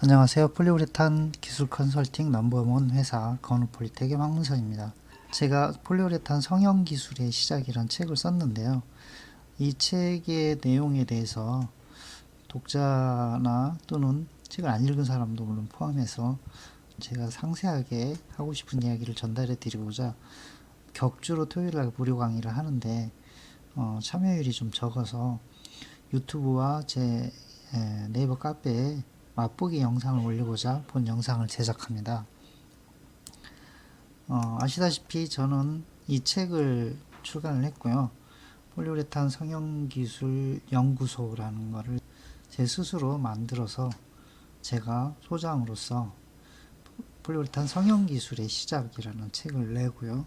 안녕하세요. 폴리우레탄 기술 컨설팅 넘버원 회사 건우폴텍의 황문선입니다. 제가 폴리우레탄 성형 기술의 시작이란 책을 썼는데요. 이 책의 내용에 대해서 독자나 또는 책을 안 읽은 사람도 물론 포함해서 제가 상세하게 하고 싶은 이야기를 전달해 드리고자 격주로 토요일날 무료 강의를 하는데 참여율이 좀 적어서 유튜브와 제 네이버 카페에 맛보기 영상을 올리고자 본 영상을 제작합니다. 아시다시피 저는 이 책을 출간을 했고요. 폴리우레탄 성형기술 연구소라는 것을 제 스스로 만들어서 제가 소장으로서 폴리우레탄 성형기술의 시작이라는 책을 내고요.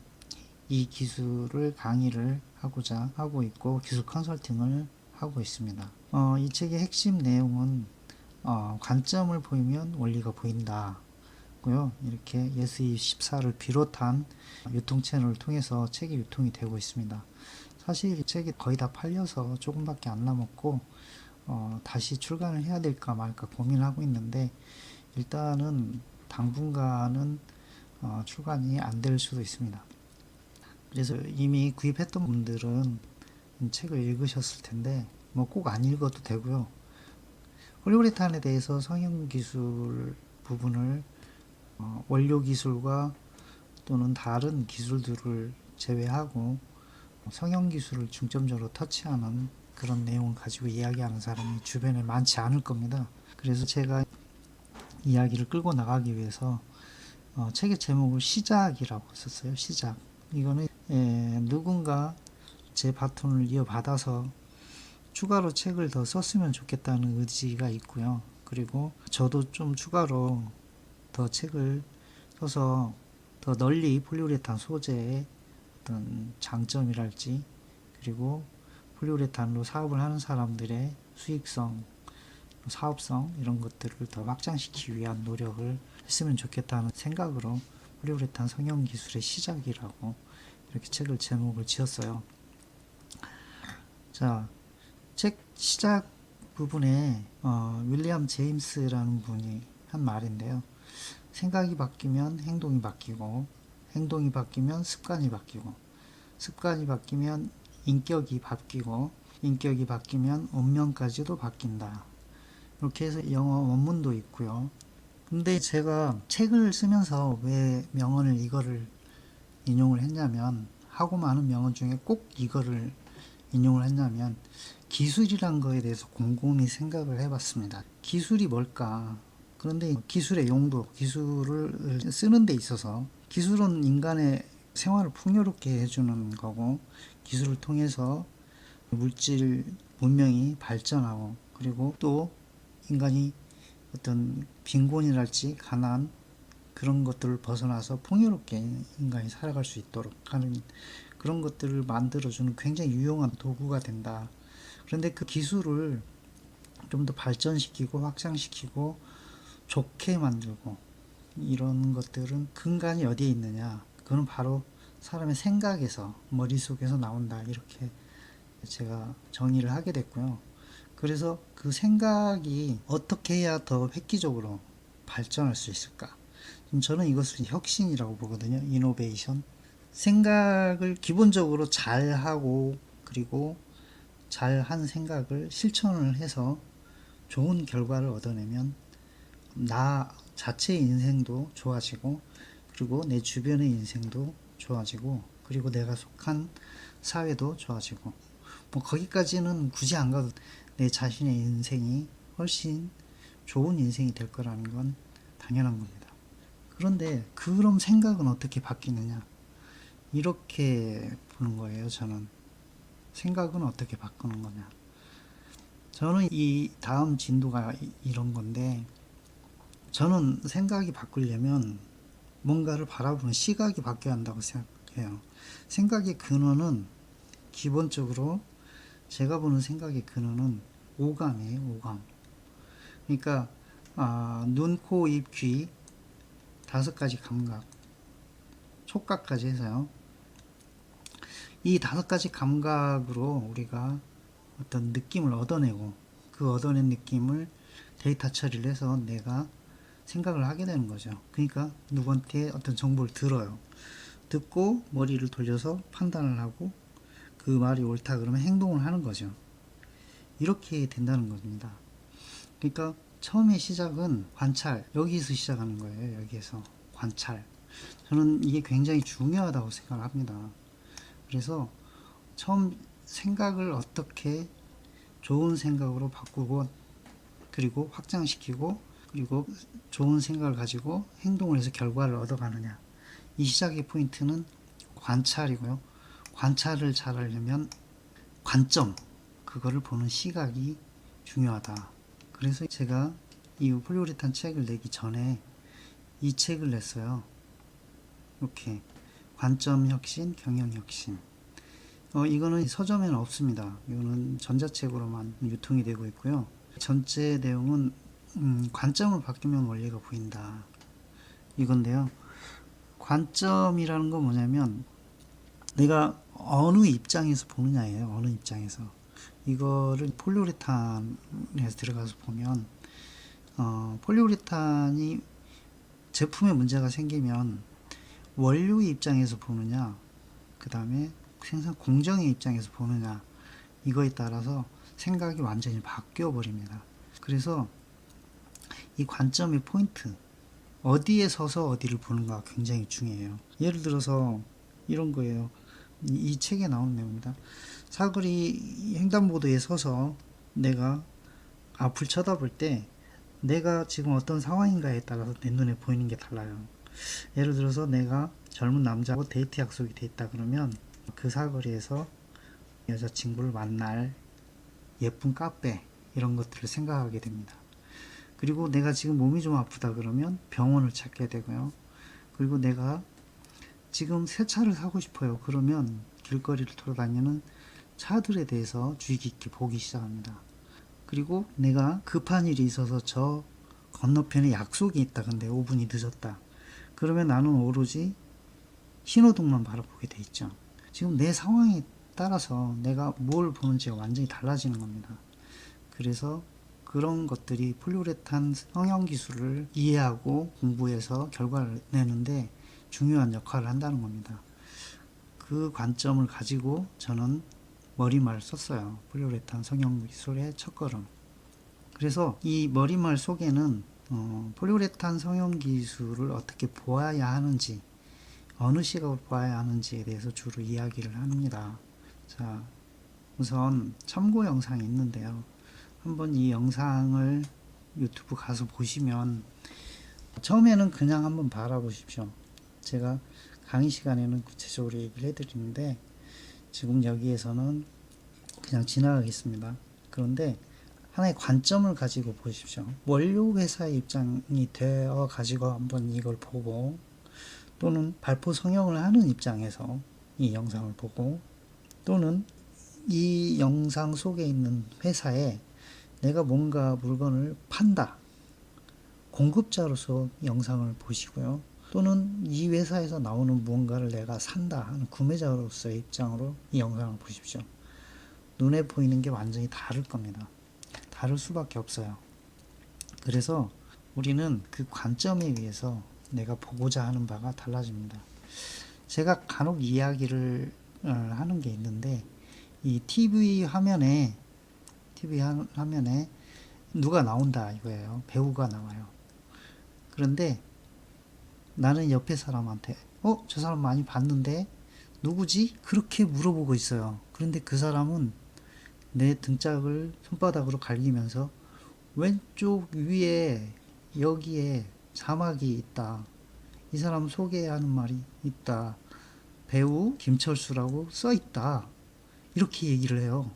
이 기술을 강의를 하고자 하고 있고 기술 컨설팅을 하고 있습니다. 이 책의 핵심 내용은 관점을 보이면 원리가 보인다 고요. 이렇게 예스24를 비롯한 유통 채널을 통해서 책이 유통이 되고 있습니다. 사실 책이 거의 다 팔려서 조금밖에 안 남았고 다시 출간을 해야 될까 말까 고민을 하고 있는데 일단은 당분간은 출간이 안 될 수도 있습니다. 그래서 이미 구입했던 분들은 이 책을 읽으셨을 텐데 뭐 꼭 안 읽어도 되고요. 폴리우레탄에 대해서 성형기술 부분을 원료 기술과 또는 다른 기술들을 제외하고 성형기술을 중점적으로 터치하는 그런 내용을 가지고 이야기하는 사람이 주변에 많지 않을 겁니다. 그래서 제가 이야기를 끌고 나가기 위해서 책의 제목을 시작이라고 썼어요. 시작. 이거는 누군가 제 바톤을 이어받아서 추가로 책을 더 썼으면 좋겠다는 의지가 있고요. 그리고 저도 좀 추가로 더 책을 써서 더 널리 폴리우레탄 소재의 어떤 장점이랄지 그리고 폴리우레탄으로 사업을 하는 사람들의 수익성, 사업성 이런 것들을 더 확장시키기 위한 노력을 했으면 좋겠다는 생각으로 폴리우레탄 성형 기술의 시작이라고 이렇게 책을 제목을 지었어요. 자, 책 시작 부분에 윌리엄 제임스라는 분이 한 말인데요. 생각이 바뀌면 행동이 바뀌고 행동이 바뀌면 습관이 바뀌고 습관이 바뀌면 인격이 바뀌고 인격이 바뀌면 운명까지도 바뀐다. 이렇게 해서 영어 원문도 있고요. 근데 제가 책을 쓰면서 왜 명언을 이거를 인용을 했냐면 하고 많은 명언 중에 꼭 이거를 인용을 했냐면 기술이란 거에 대해서 곰곰이 생각을 해봤습니다. 기술이 뭘까? 그런데 기술의 용도, 기술을 쓰는 데 있어서 기술은 인간의 생활을 풍요롭게 해주는 거고 기술을 통해서 물질 문명이 발전하고 그리고 또 인간이 어떤 빈곤이랄지 가난 그런 것들을 벗어나서 풍요롭게 인간이 살아갈 수 있도록 하는 그런 것들을 만들어주는 굉장히 유용한 도구가 된다. 그런데 그 기술을 좀 더 발전시키고 확장시키고 좋게 만들고 이런 것들은 근간이 어디에 있느냐? 그건 바로 사람의 생각에서 머릿속에서 나온다. 이렇게 제가 정의를 하게 됐고요. 그래서 그 생각이 어떻게 해야 더 획기적으로 발전할 수 있을까? 저는 이것을 혁신이라고 보거든요. 이노베이션. 생각을 기본적으로 잘하고 그리고 잘한 생각을 실천을 해서 좋은 결과를 얻어내면 나 자체의 인생도 좋아지고 그리고 내 주변의 인생도 좋아지고 그리고 내가 속한 사회도 좋아지고 뭐 거기까지는 굳이 안 가도 내 자신의 인생이 훨씬 좋은 인생이 될 거라는 건 당연한 겁니다. 그런데 그럼 생각은 어떻게 바뀌느냐 이렇게 보는 거예요. 저는 생각은 어떻게 바꾸는 거냐. 저는 이 다음 진도가 이런 건데 저는 생각이 바꾸려면 뭔가를 바라보는 시각이 바뀌어야 한다고 생각해요. 생각의 근원은 기본적으로 제가 보는 생각의 근원은 오감이에요. 오감. 그러니까 눈, 코, 입, 귀 5가지 감각 촉각까지 해서요. 이 5가지 감각으로 우리가 어떤 느낌을 얻어내고 그 얻어낸 느낌을 데이터 처리를 해서 내가 생각을 하게 되는 거죠. 그러니까 누구한테 어떤 정보를 들어요. 듣고 머리를 돌려서 판단을 하고 그 말이 옳다 그러면 행동을 하는 거죠. 이렇게 된다는 겁니다. 그러니까 처음에 시작은 관찰, 여기서 시작하는 거예요. 여기에서 관찰. 저는 이게 굉장히 중요하다고 생각을 합니다. 그래서 처음 생각을 어떻게 좋은 생각으로 바꾸고 그리고 확장시키고 그리고 좋은 생각을 가지고 행동을 해서 결과를 얻어가느냐. 이 시작의 포인트는 관찰이고요. 관찰을 잘하려면 관점, 그거를 보는 시각이 중요하다. 그래서 제가 이 폴리우레탄 책을 내기 전에 이 책을 냈어요. 이렇게 관점 혁신, 경영 혁신. 이거는 서점에는 없습니다. 이거는 전자책으로만 유통이 되고 있고요. 전체 내용은 관점을 바뀌면 원리가 보인다. 이건데요. 관점이라는 건 뭐냐면 내가 어느 입장에서 보느냐예요. 어느 입장에서. 이거를 폴리우레탄에서 들어가서 보면 폴리우레탄이 제품에 문제가 생기면 원료의 입장에서 보느냐, 그 다음에 생산 공정의 입장에서 보느냐, 이거에 따라서 생각이 완전히 바뀌어 버립니다. 그래서 이 관점의 포인트, 어디에 서서 어디를 보는가 굉장히 중요해요. 예를 들어서 이런 거예요. 이 책에 나오는 내용입니다. 사거리 횡단보도에 서서 내가 앞을 쳐다볼 때 내가 지금 어떤 상황인가에 따라서 내 눈에 보이는 게 달라요. 예를 들어서 내가 젊은 남자하고 데이트 약속이 돼 있다 그러면 그 사거리에서 여자친구를 만날 예쁜 카페 이런 것들을 생각하게 됩니다. 그리고 내가 지금 몸이 좀 아프다 그러면 병원을 찾게 되고요. 그리고 내가 지금 새 차를 사고 싶어요. 그러면 길거리를 돌아다니는 차들에 대해서 주의 깊게 보기 시작합니다. 그리고 내가 급한 일이 있어서 저 건너편에 약속이 있다. 근데 5분이 늦었다. 그러면 나는 오로지 신호등만 바라보게 돼 있죠. 지금 내 상황에 따라서 내가 뭘 보는지가 완전히 달라지는 겁니다. 그래서 그런 것들이 폴리우레탄 성형 기술을 이해하고 공부해서 결과를 내는데 중요한 역할을 한다는 겁니다. 그 관점을 가지고 저는 머리말을 썼어요. 폴리우레탄 성형 기술의 첫걸음. 그래서 이 머리말 속에는 폴리우레탄 성형 기술을 어떻게 보아야 하는지, 어느 시각으로 보아야 하는지에 대해서 주로 이야기를 합니다. 자, 우선 참고 영상이 있는데요. 한번 이 영상을 유튜브 가서 보시면 처음에는 그냥 한번 바라보십시오. 제가 강의 시간에는 구체적으로 얘기를 해드리는데 지금 여기에서는 그냥 지나가겠습니다. 그런데 하나의 관점을 가지고 보십시오. 원료 회사의 입장이 되어 가지고 한번 이걸 보고 또는 발포 성형을 하는 입장에서 이 영상을 보고 또는 이 영상 속에 있는 회사에 내가 뭔가 물건을 판다. 공급자로서 영상을 보시고요. 또는 이 회사에서 나오는 무언가를 내가 산다 하는 구매자로서의 입장으로 이 영상을 보십시오. 눈에 보이는 게 완전히 다를 겁니다. 다를 수밖에 없어요. 그래서 우리는 그 관점에 의해서 내가 보고자 하는 바가 달라집니다. 제가 간혹 이야기를 하는 게 있는데 이 TV 화면에 누가 나온다 이거예요. 배우가 나와요. 그런데 나는 옆에 사람한테 저 사람 많이 봤는데 누구지? 그렇게 물어보고 있어요. 그런데 그 사람은 내 등짝을 손바닥으로 갈기면서 왼쪽 위에 여기에 자막이 있다. 이 사람 소개하는 말이 있다. 배우 김철수라고 써 있다. 이렇게 얘기를 해요.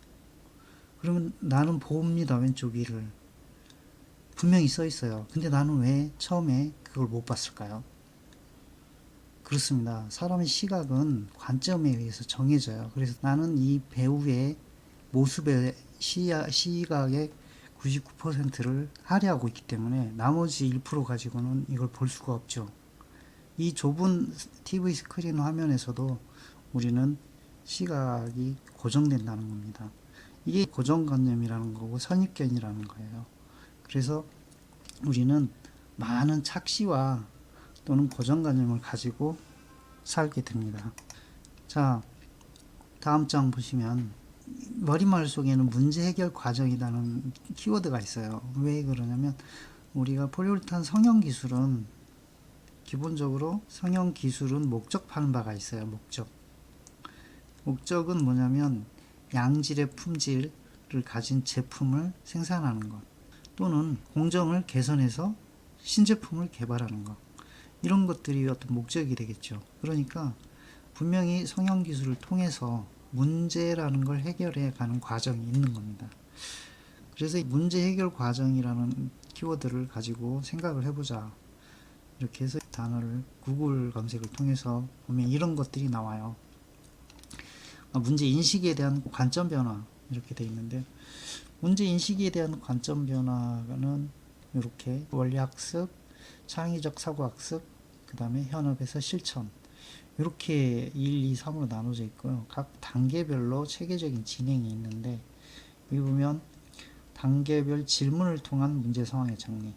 그러면 나는 봅니다. 왼쪽 위를. 분명히 써 있어요. 근데 나는 왜 처음에 그걸 못 봤을까요? 그렇습니다. 사람의 시각은 관점에 의해서 정해져요. 그래서 나는 이 배우의 모습의 시각의 99%를 할애하고 있기 때문에 나머지 1% 가지고는 이걸 볼 수가 없죠. 이 좁은 TV 스크린 화면에서도 우리는 시각이 고정된다는 겁니다. 이게 고정관념이라는 거고 선입견이라는 거예요. 그래서 우리는 많은 착시와 또는 고정관념을 가지고 살게 됩니다. 자, 다음 장 보시면 머릿말 속에는 문제 해결 과정이라는 키워드가 있어요. 왜 그러냐면 우리가 폴리우레탄 성형 기술은 기본적으로 성형 기술은 목적하는 바가 있어요. 목적은 뭐냐면 양질의 품질을 가진 제품을 생산하는 것 또는 공정을 개선해서 신제품을 개발하는 것, 이런 것들이 어떤 목적이 되겠죠. 그러니까 분명히 성형 기술을 통해서 문제라는 걸 해결해 가는 과정이 있는 겁니다. 그래서 문제 해결 과정이라는 키워드를 가지고 생각을 해보자. 이렇게 해서 단어를 구글 검색을 통해서 보면 이런 것들이 나와요. 문제 인식에 대한 관점 변화, 이렇게 되어 있는데, 문제 인식에 대한 관점 변화는 이렇게 원리학습, 창의적 사고학습, 그 다음에 현업에서 실천, 이렇게 1, 2, 3으로 나눠져 있고요. 각 단계별로 체계적인 진행이 있는데, 여기 보면 단계별 질문을 통한 문제 상황의 정리,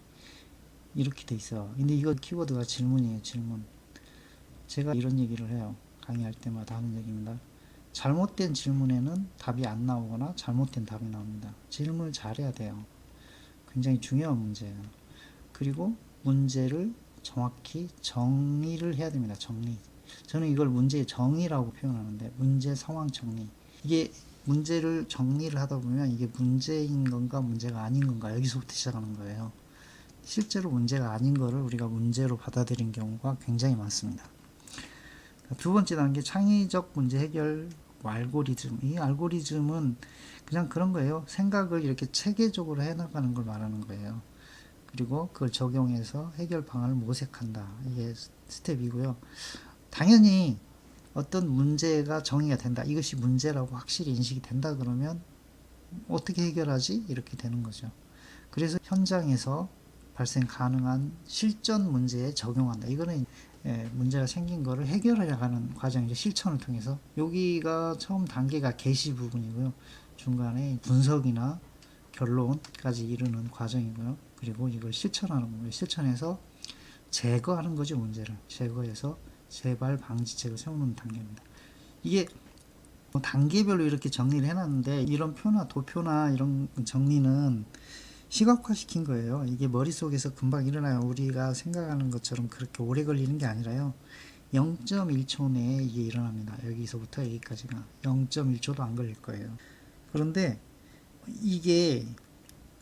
이렇게 돼 있어요. 근데 이거 키워드가 질문이에요. 질문. 제가 이런 얘기를 해요. 강의할 때마다 하는 얘기입니다. 잘못된 질문에는 답이 안 나오거나 잘못된 답이 나옵니다. 질문을 잘해야 돼요. 굉장히 중요한 문제예요. 그리고 문제를 정확히 정의를 해야 됩니다. 정리. 저는 이걸 문제의 정의라고 표현하는데, 문제 상황 정리. 이게 문제를 정리를 하다 보면 이게 문제인 건가 문제가 아닌 건가, 여기서부터 시작하는 거예요. 실제로 문제가 아닌 거를 우리가 문제로 받아들인 경우가 굉장히 많습니다. 두 번째 단계, 창의적 문제 해결 알고리즘. 이 알고리즘은 그냥 그런 거예요. 생각을 이렇게 체계적으로 해나가는 걸 말하는 거예요. 그리고 그걸 적용해서 해결 방안을 모색한다. 이게 스텝이고요. 당연히 어떤 문제가 정의가 된다. 이것이 문제라고 확실히 인식이 된다 그러면 어떻게 해결하지? 이렇게 되는 거죠. 그래서 현장에서 발생 가능한 실전 문제에 적용한다. 이거는 문제가 생긴 거를 해결해 가는 과정이죠. 실천을 통해서. 여기가 처음 단계가 개시 부분이고요. 중간에 분석이나 결론까지 이르는 과정이고요. 그리고 이걸 실천하는 거예요. 실천해서 제거하는 거죠. 문제를 제거해서 재발 방지책을 세우는 단계입니다. 이게 단계별로 이렇게 정리를 해놨는데, 이런 표나 도표나 이런 정리는 시각화시킨 거예요. 이게 머릿속에서 금방 일어나요. 우리가 생각하는 것처럼 그렇게 오래 걸리는 게 아니라요. 0.1초 내에 이게 일어납니다. 여기서부터 여기까지가 0.1초도 안 걸릴 거예요. 그런데 이게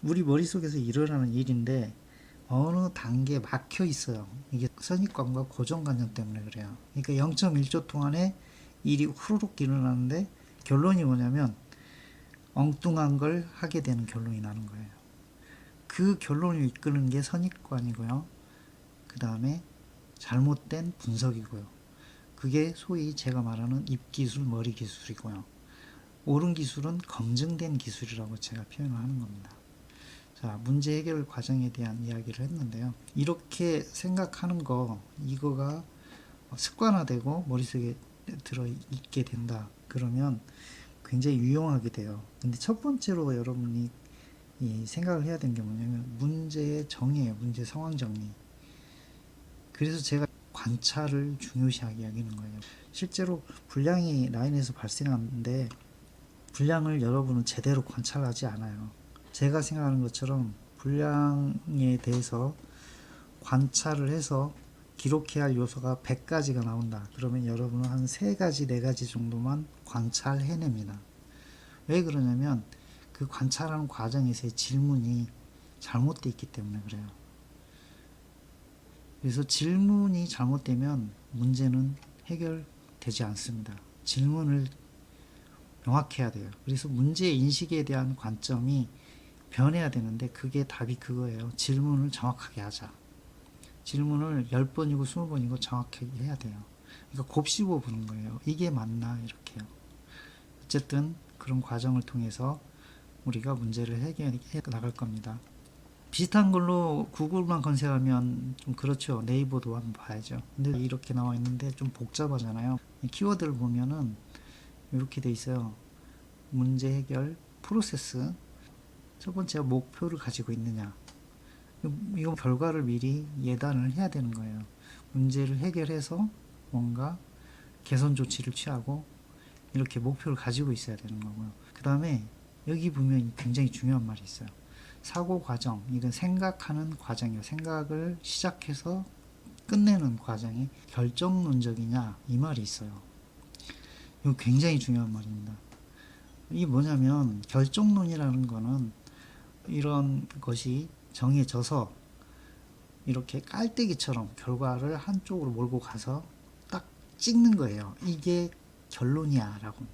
우리 머릿속에서 일어나는 일인데 어느 단계에 막혀 있어요. 이게 선입관과 고정관념 때문에 그래요. 그러니까 0.1초 동안에 일이 후루룩 일어나는데 결론이 뭐냐면 엉뚱한 걸 하게 되는 결론이 나는 거예요. 그 결론을 이끄는 게 선입관이고요. 그 다음에 잘못된 분석이고요. 그게 소위 제가 말하는 입기술, 머리기술이고요. 옳은 기술은 검증된 기술이라고 제가 표현을 하는 겁니다. 자, 문제 해결 과정에 대한 이야기를 했는데요. 이렇게 생각하는 거, 이거가 습관화되고 머릿속에 들어있게 된다. 그러면 굉장히 유용하게 돼요. 근데 첫 번째로 여러분이 이 생각을 해야 되는 게 뭐냐면 문제의 정의예요. 문제 상황 정리. 그래서 제가 관찰을 중요시하게 여기는 거예요. 실제로 불량이 라인에서 발생하는데 불량을 여러분은 제대로 관찰하지 않아요. 제가 생각하는 것처럼 불량에 대해서 관찰을 해서 기록해야 할 요소가 100가지가 나온다. 그러면 여러분은 한 3가지, 4가지 정도만 관찰해냅니다. 왜 그러냐면 그 관찰하는 과정에서의 질문이 잘못되어 있기 때문에 그래요. 그래서 질문이 잘못되면 문제는 해결되지 않습니다. 질문을 명확해야 돼요. 그래서 문제 인식에 대한 관점이 변해야 되는데 그게 답이 그거예요. 질문을 정확하게 하자. 질문을 10번이고 20번이고 정확하게 해야 돼요. 그러니까 곱씹어 보는 거예요. 이게 맞나 이렇게요. 어쨌든 그런 과정을 통해서 우리가 문제를 해결해 나갈 겁니다. 비슷한 걸로 구글만 검색하면 좀 그렇죠. 네이버도 한번 봐야죠. 근데 이렇게 나와 있는데 좀 복잡하잖아요. 키워드를 보면은 이렇게 돼 있어요. 문제 해결 프로세스. 첫 번째가 목표를 가지고 있느냐. 이거 결과를 미리 예단을 해야 되는 거예요. 문제를 해결해서 뭔가 개선 조치를 취하고 이렇게 목표를 가지고 있어야 되는 거고요. 그 다음에 여기 보면 굉장히 중요한 말이 있어요. 사고 과정, 이건 생각하는 과정이에요. 생각을 시작해서 끝내는 과정이 결정론적이냐 이 말이 있어요. 이거 굉장히 중요한 말입니다. 이게 뭐냐면 결정론이라는 거는 이런 것이 정해져서 이렇게 깔때기처럼 결과를 한쪽으로 몰고 가서 딱 찍는 거예요. 이게 결론이야 라고.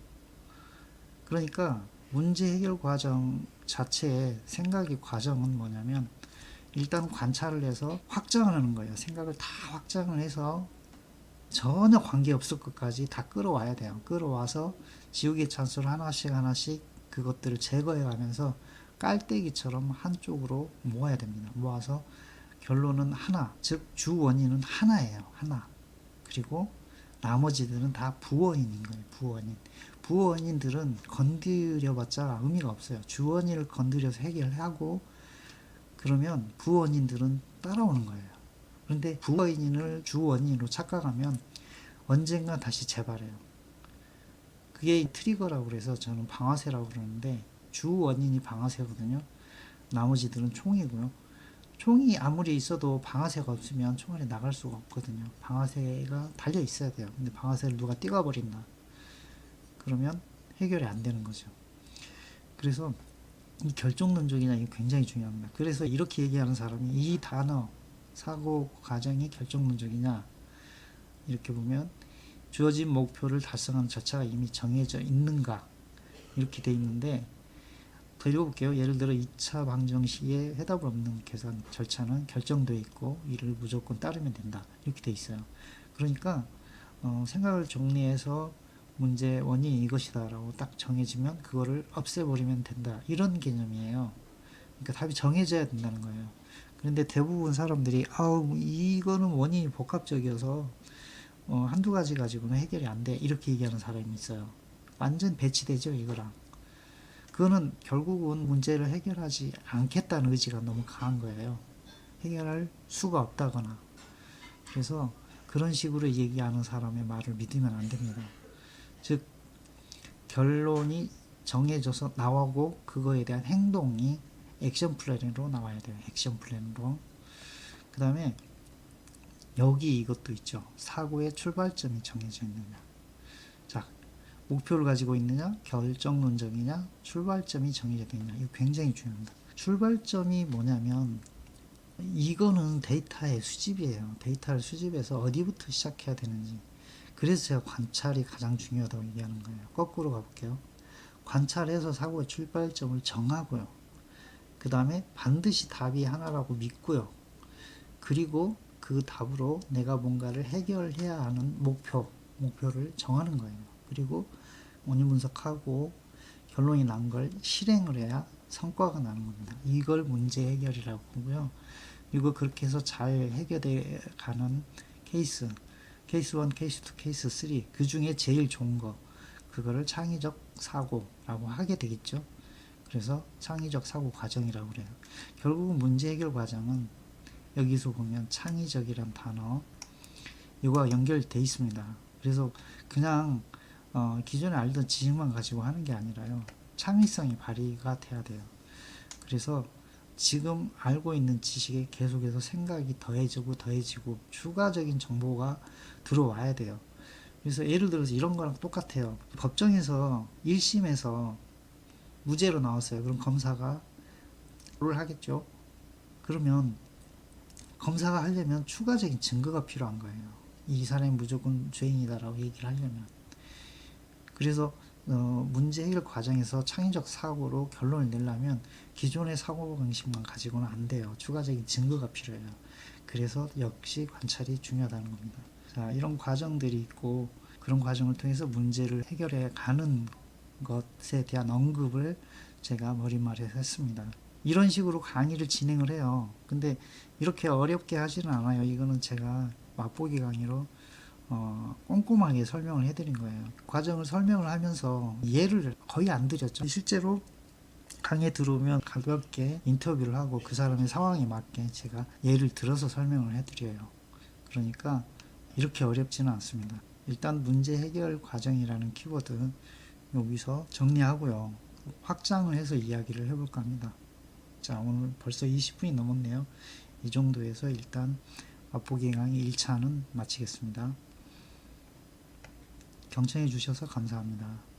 그러니까 문제 해결 과정 자체의 생각의 과정은 뭐냐면 일단 관찰을 해서 확장을 하는 거예요. 생각을 다 확장을 해서 전혀 관계없을 것까지 다 끌어와야 돼요. 끌어와서 지우개 찬스를 하나씩 하나씩 그것들을 제거해 가면서 깔때기처럼 한쪽으로 모아야 됩니다. 모아서 결론은 하나, 즉 주 원인은 하나예요. 하나. 그리고 나머지들은 다 부원인인 거예요. 부원인. 부원인들은 건드려봤자 의미가 없어요. 주 원인을 건드려서 해결하고 그러면 부원인들은 따라오는 거예요. 그런데 부원인을 주 원인으로 착각하면 언젠가 다시 재발해요. 그게 트리거라고 그래서 저는 방아쇠라고 그러는데 주 원인이 방아쇠거든요. 나머지들은 총이고요. 총이 아무리 있어도 방아쇠가 없으면 총 안에 나갈 수가 없거든요. 방아쇠가 달려 있어야 돼요. 근데 방아쇠를 누가 띄워버린다. 그러면 해결이 안 되는 거죠. 그래서 이 결정론적이냐 이게 굉장히 중요합니다. 그래서 이렇게 얘기하는 사람이 이 단어 사고 과정이 결정론적이냐 이렇게 보면 주어진 목표를 달성하는 자체가 이미 정해져 있는가 이렇게 돼 있는데 더 읽어볼게요. 예를 들어 2차 방정 시에 해답을 없는 계산 절차는 결정되어 있고 이를 무조건 따르면 된다 이렇게 돼 있어요. 그러니까 생각을 정리해서 문제 원인이 이것이다 라고 딱 정해지면 그거를 없애버리면 된다 이런 개념이에요. 그러니까 답이 정해져야 된다는 거예요. 그런데 대부분 사람들이 아우 이거는 원인이 복합적이어서 한두 가지 가지고는 해결이 안 돼 이렇게 얘기하는 사람이 있어요. 완전 배치되죠 이거랑. 그거는 결국은 문제를 해결하지 않겠다는 의지가 너무 강한 거예요. 해결할 수가 없다거나. 그래서 그런 식으로 얘기하는 사람의 말을 믿으면 안 됩니다. 즉 결론이 정해져서 나오고 그거에 대한 행동이 액션 플랜으로 나와야 돼요. 액션 플랜으로. 그 다음에 여기 이것도 있죠. 사고의 출발점이 정해져 있느냐. 자, 목표를 가지고 있느냐, 결정론적이냐, 출발점이 정해져 있느냐. 이거 굉장히 중요합니다. 출발점이 뭐냐면 이거는 데이터의 수집이에요. 데이터를 수집해서 어디부터 시작해야 되는지. 그래서 제가 관찰이 가장 중요하다고 얘기하는 거예요. 거꾸로 가볼게요. 관찰해서 사고의 출발점을 정하고요. 그 다음에 반드시 답이 하나라고 믿고요. 그리고 그 답으로 내가 뭔가를 해결해야 하는 목표를 정하는 거예요. 그리고 원인 분석하고 결론이 난 걸 실행을 해야 성과가 나는 겁니다. 이걸 문제 해결이라고 보고요. 그리고 그렇게 해서 잘 해결돼 가는 케이스 1, 케이스 2, 케이스 3, 그 중에 제일 좋은 거, 그거를 창의적 사고라고 하게 되겠죠. 그래서 창의적 사고 과정이라고 그래요. 결국은 문제 해결 과정은 여기서 보면 창의적이란 단어, 이거와 연결되어 있습니다. 그래서 그냥 기존에 알던 지식만 가지고 하는 게 아니라요. 창의성이 발휘가 돼야 돼요. 그래서 지금 알고 있는 지식에 계속해서 생각이 더해지고 추가적인 정보가 들어와야 돼요. 그래서 예를 들어서 이런 거랑 똑같아요. 법정에서 1심에서 무죄로 나왔어요. 그럼 검사가 를 하겠죠. 그러면 검사가 하려면 추가적인 증거가 필요한 거예요. 이 사람이 무조건 죄인이다라고 얘기를 하려면. 그래서 문제 해결 과정에서 창의적 사고로 결론을 내려면 기존의 사고 방식만 가지고는 안 돼요. 추가적인 증거가 필요해요. 그래서 역시 관찰이 중요하다는 겁니다. 자, 이런 과정들이 있고 그런 과정을 통해서 문제를 해결해 가는 것에 대한 언급을 제가 머릿말에 했습니다. 이런 식으로 강의를 진행을 해요. 근데 이렇게 어렵게 하지는 않아요. 이거는 제가 맛보기 강의로 꼼꼼하게 설명을 해드린 거예요. 과정을 설명을 하면서 예를 거의 안 드렸죠. 실제로 강의에 들어오면 가볍게 인터뷰를 하고 그 사람의 상황에 맞게 제가 예를 들어서 설명을 해드려요. 그러니까 이렇게 어렵지는 않습니다. 일단 문제 해결 과정이라는 키워드 여기서 정리하고요. 확장을 해서 이야기를 해볼까 합니다. 자, 오늘 벌써 20분이 넘었네요. 이 정도에서 일단 맛보기 강의 1차는 마치겠습니다. 경청해 주셔서 감사합니다.